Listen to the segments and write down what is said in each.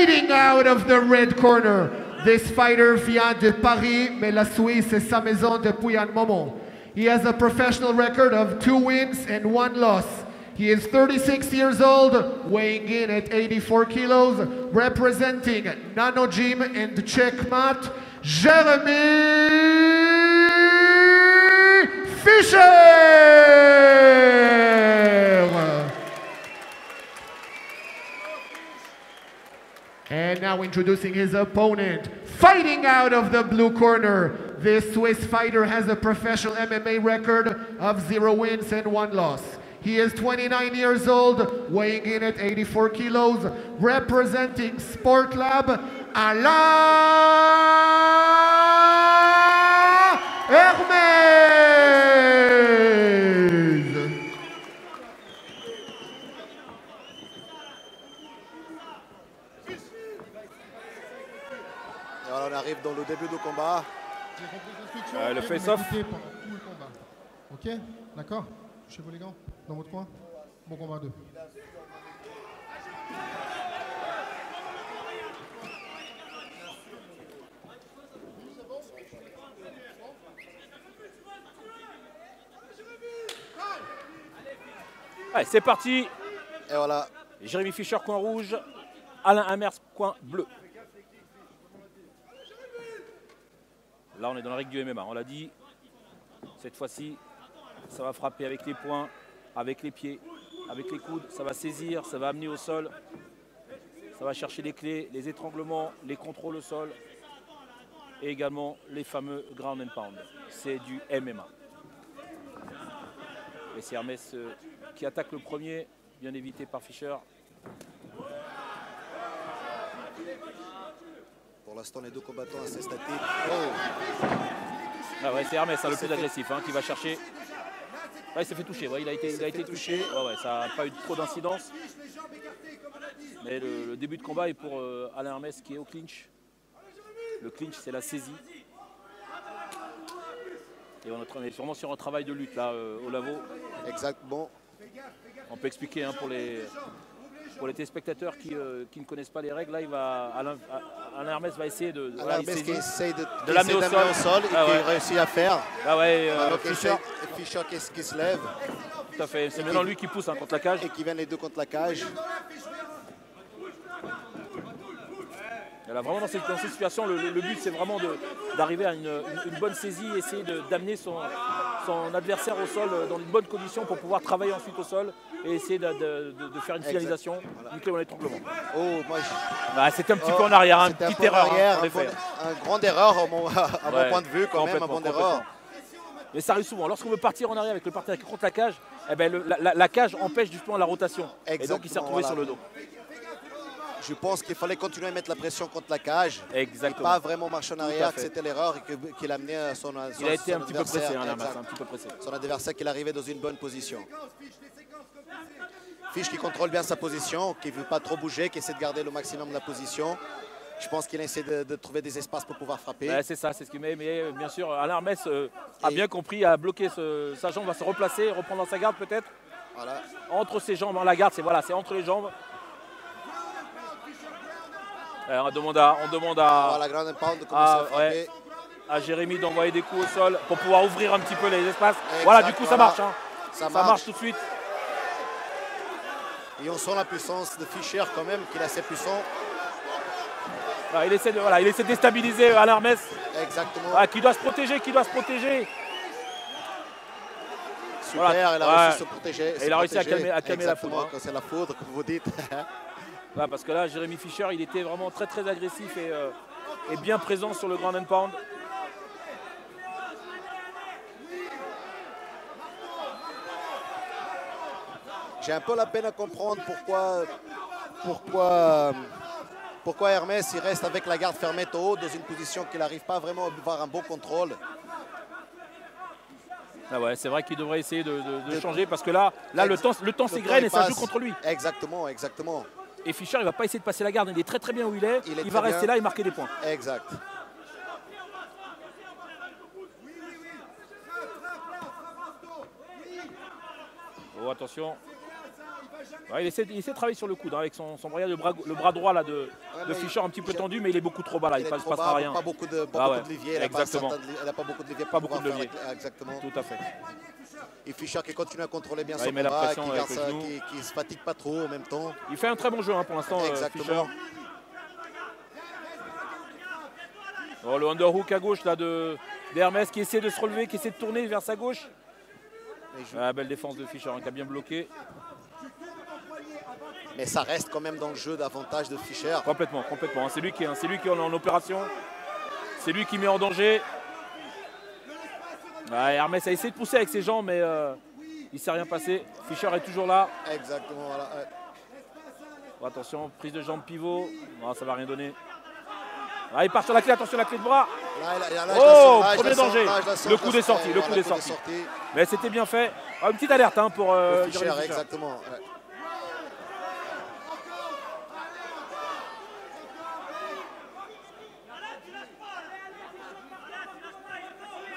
Fighting out of the red corner. This fighter vient de Paris, mais la Suisse est sa maison depuis un moment. He has a professional record of 2 wins and 1 loss. He is 36 years old, weighing in at 84 kilos, representing Nano Gym and Checkmat, Jeremy Fischer! And now introducing his opponent, fighting out of the blue corner. This Swiss fighter has a professional MMA record of 0 wins and 1 loss. He is 29 years old, weighing in at 84 kilos, representing Sport Lab, Alain Hermes. Alors on arrive dans le début du combat. Le face-off. Ok, d'accord. Touchez-vous les gants dans votre coin. Bon combat 2. Allez, c'est parti. Et voilà. Jérémy Fischer, coin rouge. Alain Hamers, coin bleu. Là, on est dans la règle du MMA, on l'a dit. Cette fois-ci, ça va frapper avec les poings, avec les pieds, avec les coudes. Ça va saisir, ça va amener au sol. Ça va chercher les clés, les étranglements, les contrôles au sol. Et également les fameux ground and pound. C'est du MMA. Et c'est Hermès qui attaque le premier, bien évité par Fischer. Pour l'instant, les deux combattants assez statiques. Oh. Ah ouais, c'est Hermès le plus agressif qui va chercher. Ouais, il s'est fait toucher, ouais, il a été touché. Ouais, ça n'a pas eu trop d'incidence. Mais le début de combat est pour Alain Hermès qui est au clinch. Le clinch, c'est la saisie. Et on est sûrement sur un travail de lutte là au Lavo. Exactement. On peut expliquer pour les téléspectateurs qui ne connaissent pas les règles. Là, Alain Hermès va essayer de l'amener au sol. Et qu'il réussit à faire. Ah ouais, Fischer qui se lève. Tout à fait. C'est maintenant lui qui pousse contre la cage. Et qui viennent les deux contre la cage. Elle a vraiment dans cette situation, le but c'est vraiment d'arriver à une bonne saisie, essayer d'amener son adversaire au sol dans une bonne condition pour pouvoir travailler ensuite au sol et essayer de faire une finalisation, une clé en étranglement. Oh, c'était un petit peu en arrière, une petite erreur. Une grande erreur à mon point de vue quand même, une bonne erreur. Mais ça arrive souvent. Lorsqu'on veut partir en arrière avec le partenaire qui contre la cage, la cage empêche justement la rotation. Exactement, et donc il s'est retrouvé sur le dos. Je pense qu'il fallait continuer à mettre la pression contre la cage. Exactement. Et pas vraiment marcher en arrière, que c'était l'erreur et qu'il a amené à son adversaire. Il a été un petit peu pressé, un petit peu pressé. Son adversaire qu'il arrivait dans une bonne position. Fisch qui contrôle bien sa position, qui ne veut pas trop bouger, qui essaie de garder le maximum de la position. Je pense qu'il essaie de trouver des espaces pour pouvoir frapper. Ouais, c'est ça, c'est ce qu'il met. Mais bien sûr, Alain Hermès a bien compris, a bloqué sa jambe, va se replacer, reprendre dans sa garde peut-être. Voilà. Entre ses jambes, la garde, c'est entre les jambes. On demande à la ground and pound de commencer à frapper. À Jérémy d'envoyer des coups au sol pour pouvoir ouvrir un petit peu les espaces. Voilà, du coup ça marche. Ça marche tout de suite. Et on sent la puissance de Fischer quand même, qu'il est assez puissant. Il essaie de déstabiliser Alain Hermès. Exactement. Qui doit se protéger, Super, il a réussi à se protéger. Et il a réussi à calmer la foudre. Quand c'est la foudre, comme vous dites. Parce que là, Jérémy Fischer, il était vraiment très très agressif et bien présent sur le ground and pound. J'ai un peu la peine à comprendre pourquoi Hermès il reste avec la garde fermée au haut dans une position qu'il n'arrive pas vraiment à avoir un bon contrôle. C'est vrai qu'il devrait essayer de changer parce que là le temps s'égrène et ça joue contre lui. Exactement. Et Fischer, il ne va pas essayer de passer la garde, il est très très bien où il est. Il va rester là et marquer des points. Exact. Oh, attention. Ouais, il essaie de travailler sur le coude hein, avec son bras, le bras droit là, de Fischer un petit peu tendu, mais il est beaucoup trop bas là, il ne se passera rien. Pas beaucoup de levier. Exactement. Elle n'a pas beaucoup de levier. Pas beaucoup de levier. Exactement. Tout à fait. Et Fischer qui continue à contrôler bien son il met la combat, pression avec le genou. qui ne se fatigue pas trop en même temps. Il fait un très bon jeu hein, pour l'instant, Fischer. Oh, le underhook à gauche là d'Hermès qui essaie de se relever, qui essaie de tourner vers sa gauche. Belle défense de Fischer hein, qui a bien bloqué. Mais ça reste quand même dans le jeu d'avantage de Fischer. Complètement. C'est lui qui est en opération. C'est lui qui met en danger. Hermès a essayé de pousser avec ses jambes, mais il ne s'est rien passé. Fischer est toujours là. Exactement, voilà. Oh, attention, prise de jambe pivot. Non, ça ne va rien donner. Il part sur la clé, attention la clé de bras. Premier danger. Le coup est sorti, Mais c'était bien fait. Une petite alerte hein, pour Fischer, exactement. Ouais.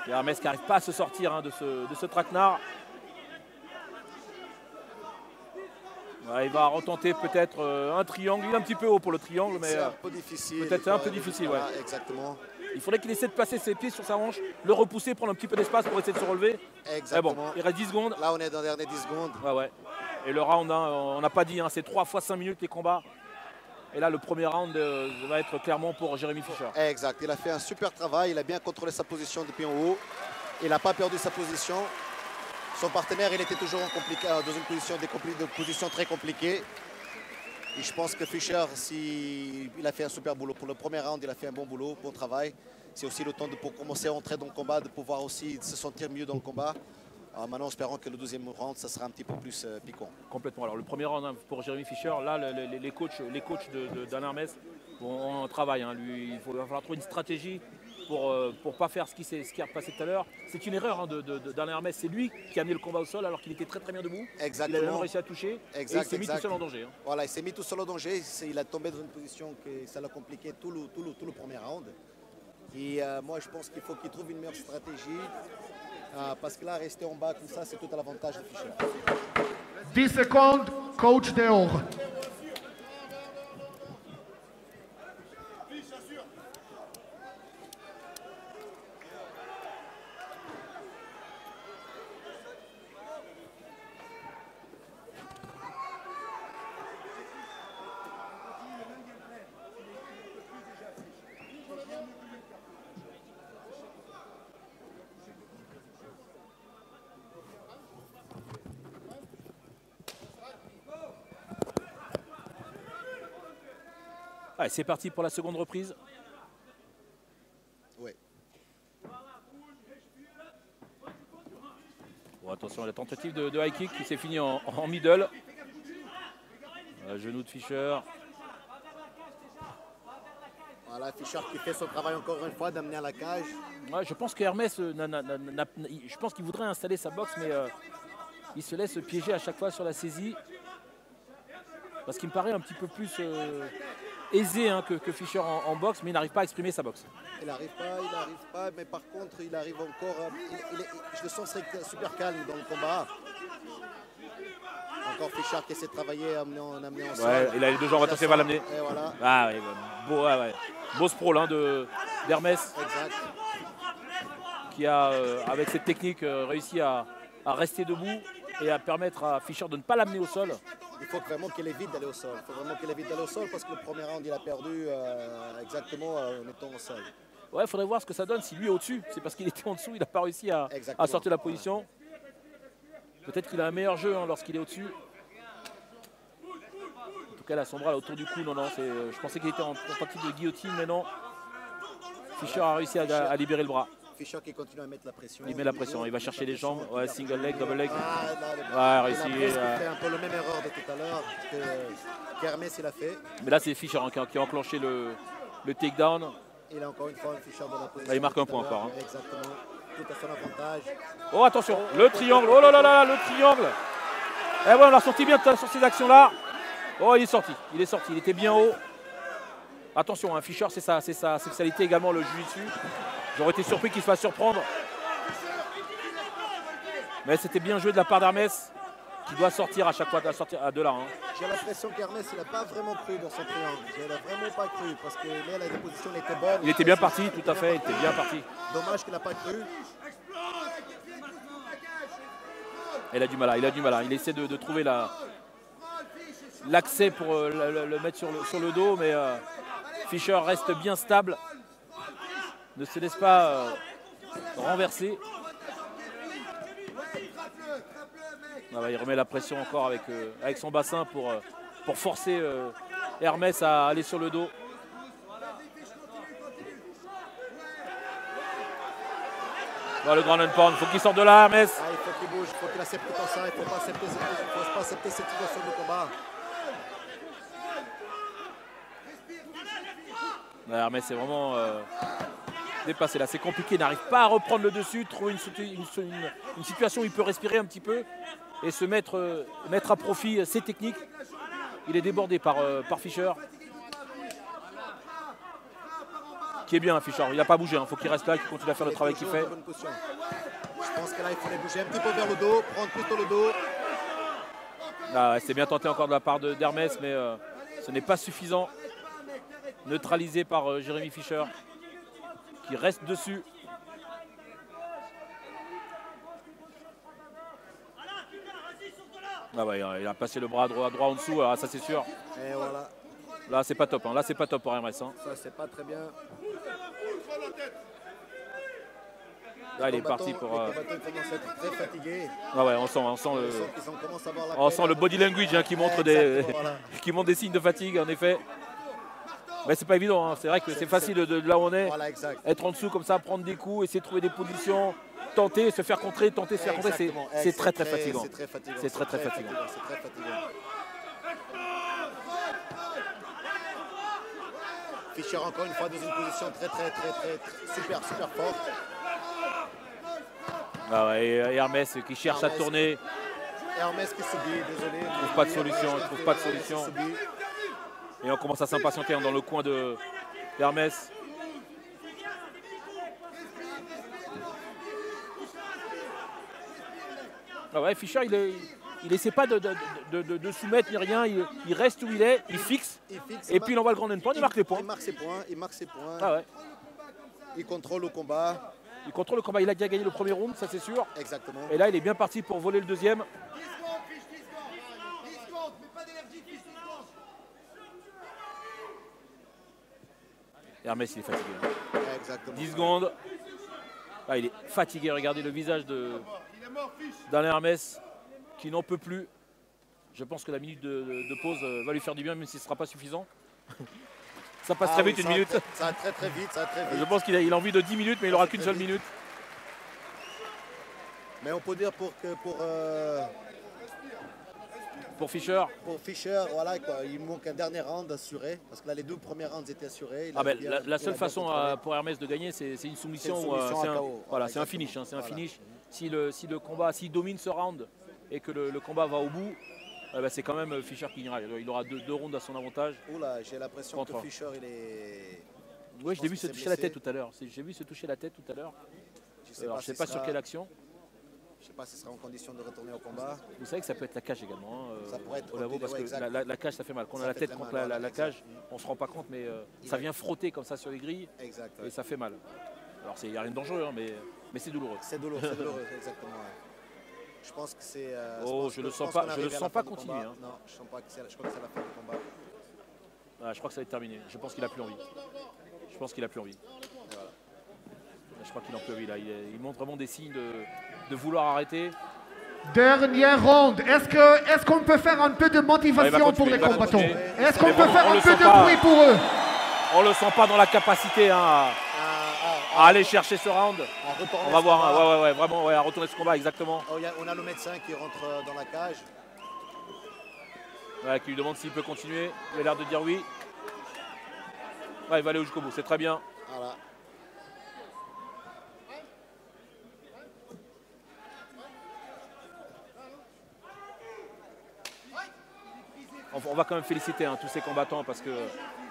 Hermès qui n'arrive pas à se sortir hein, de ce traquenard. Il va retenter peut-être un triangle. Il est un petit peu haut pour le triangle, mais c'est un peu difficile. Peut-être un peu difficile, ouais. Exactement. Il faudrait qu'il essaie de placer ses pieds sur sa hanche, le repousser, prendre un petit peu d'espace pour essayer de se relever. Exactement. Mais bon, il reste 10 secondes. Là, on est dans les dernières 10 secondes. Ouais. Et le round, hein, on n'a pas dit, hein, c'est 3 fois 5 minutes les combats. Et là, le premier round va être clairement pour Jérémy Fischer. Exact. Il a fait un super travail. Il a bien contrôlé sa position depuis en haut. Il n'a pas perdu sa position. Son partenaire, il était toujours dans une position très compliquée. Et je pense que Fischer, il a fait un super boulot. Pour le premier round, il a fait un bon boulot, bon travail. C'est aussi le temps pour commencer à entrer dans le combat, de pouvoir aussi se sentir mieux dans le combat. Alors maintenant, espérons que le deuxième round, ça sera un petit peu plus piquant. Complètement. Alors le premier round hein, pour Jérémy Fischer, là, les coachs d'Alain Hermès on travaille. Hein, lui, il va falloir trouver une stratégie pour ne pas faire ce qui est repassé tout à l'heure. C'est une erreur hein, d'Alain Hermès. C'est lui qui a amené le combat au sol alors qu'il était très bien debout. Exactement. Il a même réussi à toucher. Et il s'est mis tout seul en danger. Hein. Voilà, il s'est mis tout seul en danger. Il a tombé dans une position que ça l'a compliqué tout le premier round. Et moi, je pense qu'il faut qu'il trouve une meilleure stratégie. Parce que là, rester en bas comme ça, c'est tout à l'avantage de Fischer. 10 secondes, coach dehors. Allez, c'est parti pour la seconde reprise. Ouais. Bon, attention à la tentative de high kick qui s'est finie en middle. Genou de Fischer. Voilà, Fischer qui fait son travail encore une fois d'amener à la cage. Ouais, je pense qu'Hermès, je pense qu'il voudrait installer sa boxe, mais il se laisse piéger à chaque fois sur la saisie. Parce qu'il me paraît un petit peu plus aisé hein, que Fischer en boxe, mais il n'arrive pas à exprimer sa boxe. Il n'arrive pas, mais par contre, il arrive encore. Je le sens super calme dans le combat. Encore Fischer qui essaie de travailler, amener en sol. Ouais, il a les deux jambes, attention, il va l'amener. Voilà. Ah, ouais, beau sprawl hein, d'Hermès. Exact. Qui a, avec cette technique, réussi à rester debout et à permettre à Fischer de ne pas l'amener au sol. Il faut vraiment qu'il évite d'aller au sol. Il faut vraiment qu'il évite d'aller au sol parce que le premier round, il a perdu exactement en étant au sol. Ouais, il faudrait voir ce que ça donne si lui est au-dessus. C'est parce qu'il était en dessous, il n'a pas réussi à sortir la position. Peut-être qu'il a un meilleur jeu hein, lorsqu'il est au-dessus. En tout cas, là, son bras là, autour du cou, non, je pensais qu'il était en tentative de guillotine, mais non. Fischer a réussi à libérer le bras. Fischer qui continue à mettre la pression. Il met la pression, il va chercher les jambes. Ouais, single leg, double leg. Réussi. Il fait un peu la même erreur de tout à l'heure qu'Hermès il a fait. Mais là, c'est Fischer hein, qui a enclenché le takedown. Il a encore une fois Fischer dans la position. Là, il marque un point encore. Hein. Exactement. Tout à son avantage. Oh, attention, le triangle. Oh là là, le triangle. Et ouais, on l'a sorti bien sur ces actions-là. Oh, il est sorti. Il était bien haut. Attention, hein, Fischer, c'est sa spécialité également, le jiu-jitsu. J'aurais été surpris qu'il se fasse surprendre. Mais c'était bien joué de la part d'Hermès. qui doit sortir à chaque fois, sortir à 2 là. Hein. J'ai l'impression qu'Hermès il n'a pas vraiment cru dans son triangle. Il n'a vraiment pas cru parce que là la déposition était bonne. Il était bien parti, tout à fait, il était bien parti. Dommage qu'il n'a pas cru. Il a du mal, il a du mal. Il essaie de trouver l'accès pour le mettre sur le dos, mais Fischer reste bien stable, ne se laisse pas renverser. Ah bah, il remet la pression encore avec son bassin pour forcer Hermès à aller sur le dos. Voilà, le grand pound, il faut qu'il sorte de là, Hermès. Ah, il faut qu'il bouge, il faut qu'il accepte comme ça, il ne faut pas accepter cette situation de combat. Là, Hermès est vraiment dépassé là, c'est compliqué, il n'arrive pas à reprendre le dessus, trouver une situation où il peut respirer un petit peu et se mettre à profit ses techniques. Il est débordé par Fischer. Qui est bien, Fischer, il n'a pas bougé, il faut qu'il reste là, qu'il continue à faire le travail qu'il fait. Je pense que là il faut les bouger un petit peu vers le dos, prendre plutôt le dos. Ah, c'est bien tenté encore de la part d'Hermès, mais ce n'est pas suffisant. Neutralisé par Jérémy Fischer, qui reste dessus. Ah ouais, il a passé le bras droit en dessous, alors ça c'est sûr. Et voilà. Là c'est pas top, hein. Là c'est pas top pour Hermès. Hein. Ça c'est pas très bien. Là il est parti pour. Les combattants commencent à être très fatigués. Ah ouais, on sent le body language hein, qui montre qui montre des signes de fatigue en effet. Mais c'est pas évident, hein. C'est vrai que c'est facile de là où on est, voilà, être en dessous comme ça, prendre des coups, essayer de trouver des positions, tenter, se faire contrer, tenter, se faire contrer, c'est très fatigant. C'est très fatigant. Fischer encore une fois dans une position très super forte. Ah ouais, et Hermès qui cherche à tourner. Hermès qui subit, désolé. Il ne trouve pas de solution, Et on commence à s'impatienter dans le coin d'Hermès. Ah ouais, Fischer, il n'essaie pas de soumettre ni rien, il reste où il est, il fixe et puis il envoie le grand endpoint, il marque les points. Il marque ses points. Ah ouais. Il contrôle le combat. Il a déjà gagné le premier round, ça c'est sûr. Exactement. Et là, il est bien parti pour voler le deuxième. Hermès, il est fatigué. Exactement. 10 secondes. Ah, il est fatigué. Regardez le visage d'Alain Hermès qui n'en peut plus. Je pense que la minute de pause va lui faire du bien, même si ce ne sera pas suffisant. Ça passe très vite, une minute. Ça va très vite. Je pense qu'il a envie de 10 minutes, mais il n'aura qu'une seule minute. Mais on peut dire pour Fischer. Pour Fischer, voilà, quoi. Il manque un dernier round assuré. Parce que là, les 2 premiers rounds étaient assurés. La seule façon pour Hermès de gagner, c'est une soumission. C'est un finish. C'est un finish. S'il domine ce round et que le combat va au bout, c'est quand même Fischer qui gagnera. Il aura deux rounds à son avantage. Oula, j'ai l'impression que Fischer, il est... Oui, je l'ai vu se toucher la tête tout à l'heure. Je ne sais pas sur quelle action. Je ne sais pas s'il sera en condition de retourner au combat. Vous savez que ça peut être la cage également. Ça pourrait être parce que la cage, ça fait mal. Quand on a la tête contre la cage, on ne se rend pas compte, mais ça vient frotter comme ça sur les grilles. Exact, et ça fait mal. Alors, il n'y a rien de dangereux, hein, mais c'est douloureux. C'est douloureux, exactement. Ouais. Je pense que c'est... je ne le sens pas continuer. Hein. Non, je crois que c'est la fin du combat. Ah, je crois que ça va être terminé. Je pense qu'il n'a plus envie. Voilà. Je crois qu'il n'en peut plus. Là. Il montre vraiment des signes de vouloir arrêter. Dernier round. Est-ce qu'on peut faire un peu de motivation pour les combattants? Est-ce qu'on peut faire un peu de bruit pour eux? On ne le sent pas dans la capacité à aller chercher ce round. On va voir. Vraiment, à retourner ce combat, exactement. On a le médecin qui rentre dans la cage. Qui lui demande s'il peut continuer. Il a l'air de dire oui. Il va aller jusqu'au bout. C'est très bien. Voilà. On va quand même féliciter tous ces combattants parce que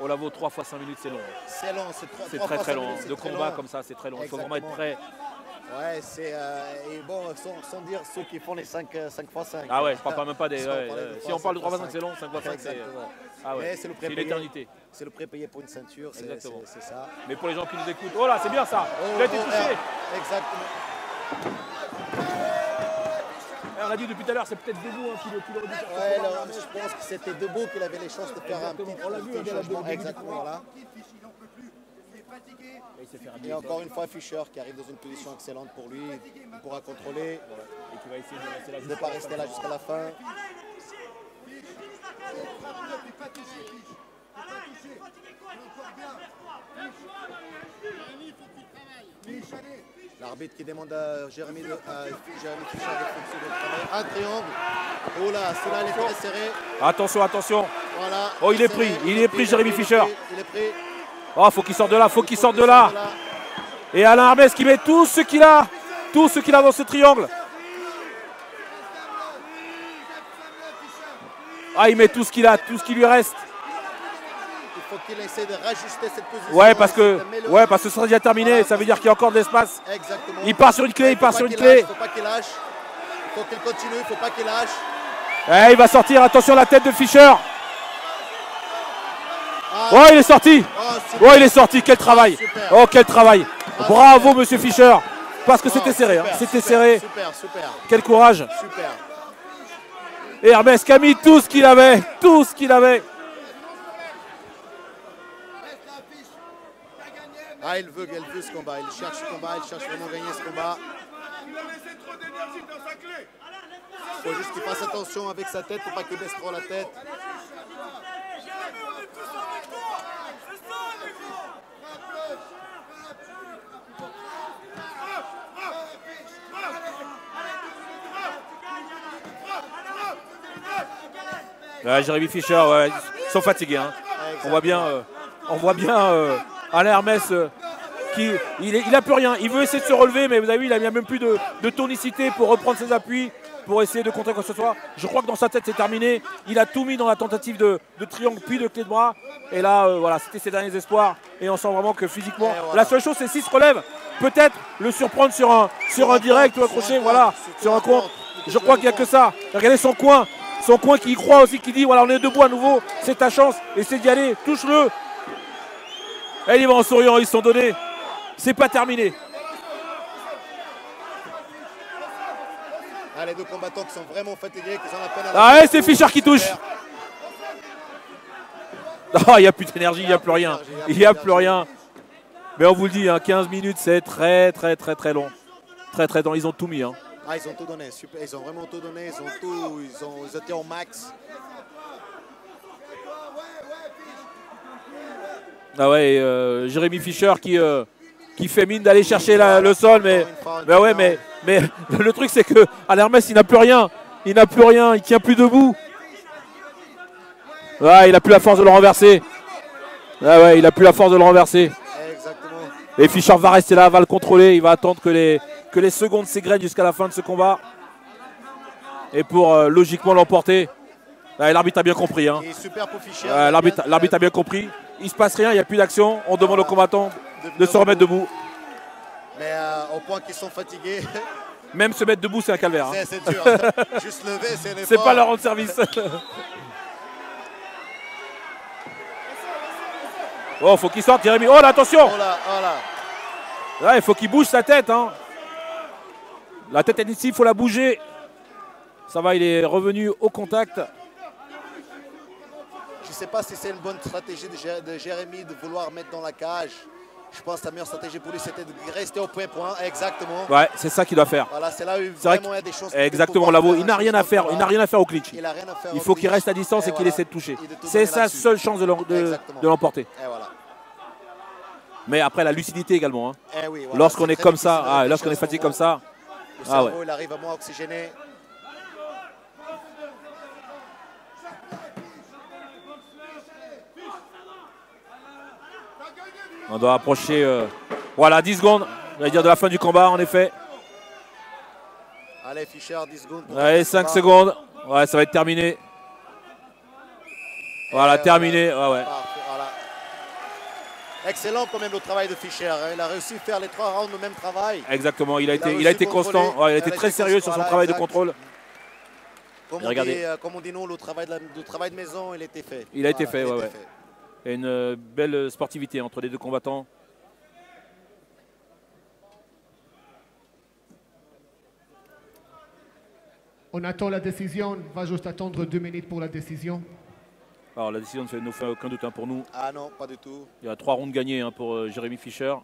Olavo 3 fois 5 minutes, c'est long. C'est long, c'est très long. De combat comme ça, c'est très long. Il faut vraiment être prêt Ouais, c'est et bon, sans dire ceux qui font les 5 x 5. Ah ouais, je parle pas même pas des. Si Ouais, on parlait de si on parle de 3 x 5, 5, c'est long, 5 x 5, c'est. Exactement. Ah ouais, Mais c'est le c'est prépayé. l'éternité. C'est le prépayé pour une ceinture, c'est Exactement. ça. Mais pour les gens qui nous écoutent, oh là, c'est bien ça. Il a été touché. Exactement. On a dit depuis tout à l'heure, c'est peut-être debout qui le dit. Ouais, alors, je pense que c'était debout qu'il avait les chances de faire un petit changement. Exactement, voilà. Et encore une fois, Fischer qui arrive dans une position excellente pour lui. Il pourra contrôler Et qui va essayer de rester là. de ne pas rester là jusqu'à la fin. L'arbitre qui demande à Jérémy Fischer d'effectuer le travail. Un triangle. Oh là, celui-là, il est très serré. Attention, attention. Voilà. Oh, il est pris, Jérémy Fischer. Il est pris. Oh, faut qu'il sorte de là, faut qu'il sorte de là. Et Alain Hermès qui met tout ce qu'il a dans ce triangle. Ah, il met tout ce qu'il a, tout ce qui lui reste. Il faut qu'il essaie de rajuster cette position. Ouais, parce que ce sera déjà terminé. Ça veut dire qu'il y a encore de l'espace. Exactement. Il part sur une clé, Il ne faut pas qu'il lâche. Il faut qu'il continue, il ne faut pas qu'il lâche. Eh, il va sortir, attention la tête de Fischer. Oh, il est sorti. Oh, il est sorti, quel travail. Oh, quel travail. Bravo, monsieur Fischer. Parce que c'était serré, c'était serré. Super. Quel courage. Super. Et Hermès qui a mis tout ce qu'il avait, Ah, il veut ce combat, il cherche ce combat, il cherche vraiment gagner ce combat. Il faut juste qu'il fasse attention avec sa tête, il ne faut pas qu'il baisse trop la tête. Jérémy Fischer, ouais, ils sont fatigués. Hein. On voit bien Alain Hermès il a plus rien. Il veut essayer de se relever, mais vous avez vu, il n'a même plus de tonicité pour reprendre ses appuis, pour essayer de contrer quoi que ce soit. Je crois que dans sa tête, c'est terminé. Il a tout mis dans la tentative de triangle, puis de clé de bras. Et là, voilà, c'était ses derniers espoirs. Et on sent vraiment que physiquement, la seule chose, c'est s'il se relève, peut-être le surprendre sur un direct ou un crochet, voilà, sur un compte. Je crois qu'il n'y a que ça. Regardez son coin qui y croit aussi, qui dit voilà, on est debout à nouveau, c'est ta chance, essaie d'y aller, touche-le. Et il va en souriant, ils se sont donnés. C'est pas terminé. Ah, les deux combattants qui sont vraiment fatigués, qui sont à peine à la ouais, c'est Fischer qui touche. Oh, il n'y a plus d'énergie, il n'y a plus rien. Il n'y a plus rien. Mais on vous le dit, 15 minutes, c'est très long. Très long, ils ont tout mis. Hein. Ah, ils ont tout donné, super. Ils ont vraiment tout donné, ils étaient au max. Ah ouais, Jérémy Fischer qui fait mine d'aller chercher le sol, mais le truc c'est que à l'Hermès il n'a plus rien, il tient plus debout. Ah, il n'a plus la force de le renverser. Ah ouais, il n'a plus la force de le renverser. Exactement. Et Fischer va rester là, va le contrôler, il va attendre que les secondes s'égrènent jusqu'à la fin de ce combat. Et pour logiquement l'emporter. L'arbitre a bien compris. Hein. Super pour Fischer. L'arbitre a bien compris. Il ne se passe rien, il n'y a plus d'action. On demande aux combattants de se remettre debout. Mais au point qu'ils sont fatigués. Même se mettre debout, c'est un calvaire. Hein. C'est dur. Juste lever, c'est un effort. C'est pas leur rendre service. Oh, faut qu'il sorte, Jérémy. Oh là, attention. Oh là. Là, il faut qu'il bouge sa tête. Hein. La tête est ici, il faut la bouger. Ça va, il est revenu au contact. Je ne sais pas si c'est une bonne stratégie de Jérémy de vouloir mettre dans la cage. Je pense que la meilleure stratégie pour lui, c'était de rester au point. Exactement. Ouais, c'est ça qu'il doit faire. Voilà, c'est là où vraiment il y a des chances. Exactement, Lavo. Il n'a rien à faire. Il n'a rien à faire au clinch. Il faut qu'il reste à distance et qu'il essaie de toucher. C'est sa seule chance de l'emporter. Voilà. Mais après, la lucidité également. Hein. Oui, voilà, lorsqu'on est comme ça, lorsqu'on est fatigué comme ça. Le cerveau, il arrive à moins oxygéné. On doit approcher, voilà, 10 secondes, j'allais dire de la fin du combat, en effet. Allez, Fischer, 10 secondes. Allez, 5 secondes. Ouais, ça va être terminé. Voilà, terminé. Ouais. Voilà. Excellent quand même le travail de Fischer. Il a réussi à faire les 3 rounds le même travail. Exactement, il a été constant, ouais, il a été très sérieux sur son travail de contrôle. Comme on dit nous, le travail de maison, il a été fait. Il a été fait, ouais. Et une belle sportivité entre les deux combattants. On attend la décision, on va juste attendre 2 minutes pour la décision. Alors la décision ne nous fait aucun doute pour nous. Ah non, pas du tout. Il y a 3 rounds gagnés pour Jérémy Fischer.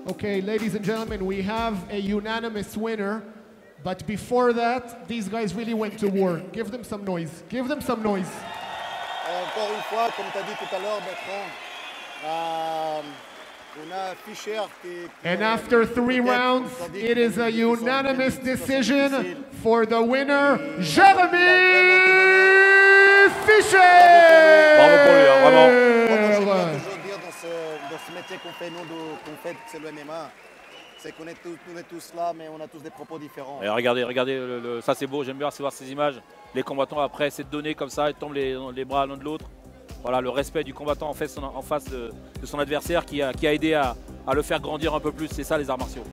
Okay, ladies and gentlemen, we have a unanimous winner. But before that, these guys really went to war. Give them some noise. Give them some noise. Encore une fois, comme tu as dit tout à l'heure, Bertrand, on a Fischer qui... And after 3 rounds, it is a unanimous decision for the winner, Jérémy Fischer! Bravo pour lui, vraiment. Moi, j'aime toujours dire dans ce métier qu'on fait, c'est le MMA. C'est qu'on est tous là, mais on a tous des propos différents. Et regardez, ça c'est beau, j'aime bien voir ces images. Les combattants après cette donnée comme ça, ils tombent les bras l'un de l'autre. Voilà, le respect du combattant en face de son adversaire qui a aidé à le faire grandir un peu plus, c'est ça les arts martiaux.